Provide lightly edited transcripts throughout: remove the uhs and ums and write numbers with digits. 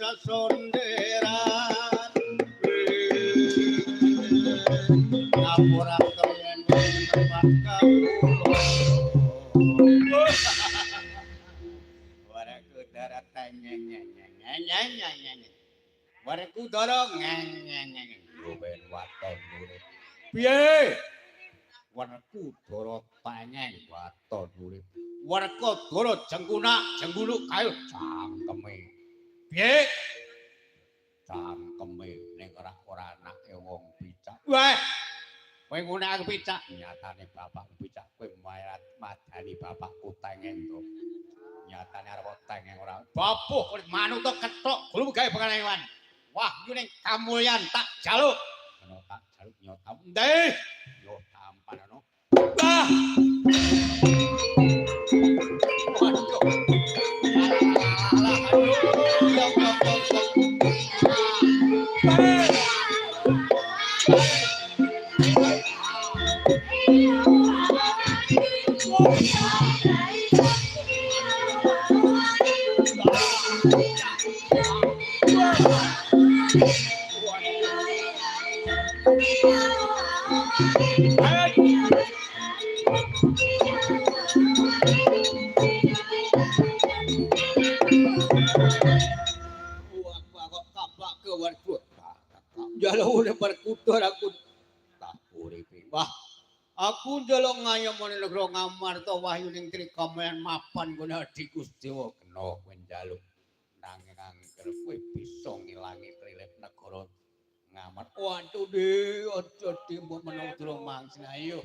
sesonderan ngapuraken yen tempat kawula Waraku dara tanyeng Waraku dara ngeng yo ben waton urip piye Waraku dara tanyeng waton urip Warga dara jengguluk kayu cangkeme piye cangkeme ning ora anake wong picak weh kowe ngene aku picak nyatane bapak picak kowe madani bapakku tengen to nyatane arep tengen ora bapuh kulit manuk to ketok gulung gawe penganewan wah yu ning kamulyan tak jaluk ana tak jaluk nyotam ndeh yo tampan ana ah waduh Jaluk urip berkutur aku tak uripe. Wah, aku njaluk ngayomane negara Ngamarta wahyu ning Trikamehan mapan gone Adi Gustiwa kena kowe njaluk nanging angger kowe bisa ngilangi trilip negara Ngamar. Waduh de aja timbuk menawa durung mangsin ayo.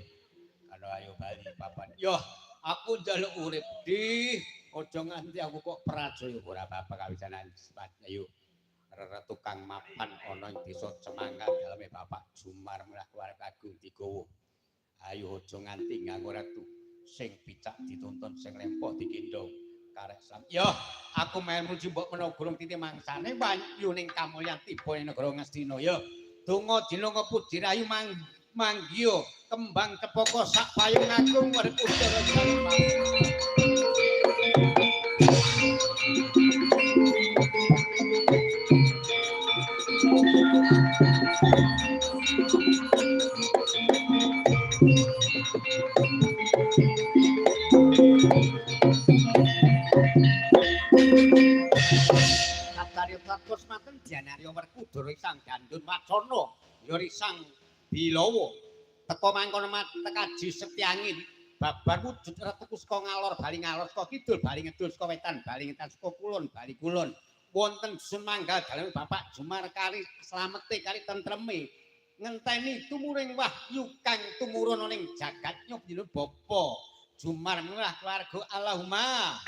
Kana ayo bali papan. Yo, aku njaluk urip di aja nganti aku kok prajaya ora apa-apa kawisanan sepat ayo. Tukang mapan ana ing desa Cemangkat daleme Bapak Jumar Merah Keluarga Agung digawa. Ayo aja nganti nganggo ratu sing picak dituntun sing lempoh digendong karek sam. Yo, aku melu mbok menawa gurung titi mangsane banyu ning kamulyan tiba ing negara Ngastina. Yo, donga dina ngepudi rayu manggiya kembang cepaka sak payung agung werkudara sang Kados maten Janarya Werkudara Sang Gandun Wacana ya risang Bilawa teka mangkono tekaji Setyangin babar wujud retuku saka ngalor bali ngalor saka kidul bali ngedul saka wetan bali ngetan saka kulon bali kulon wonten dusun Manggal dalem Bapak Jumar kali slamete kali tentreme ngenteni tumuring wahyu kang tumurun ning jagat nyup dina Bapa Jumar Merah Keluarga Allahumma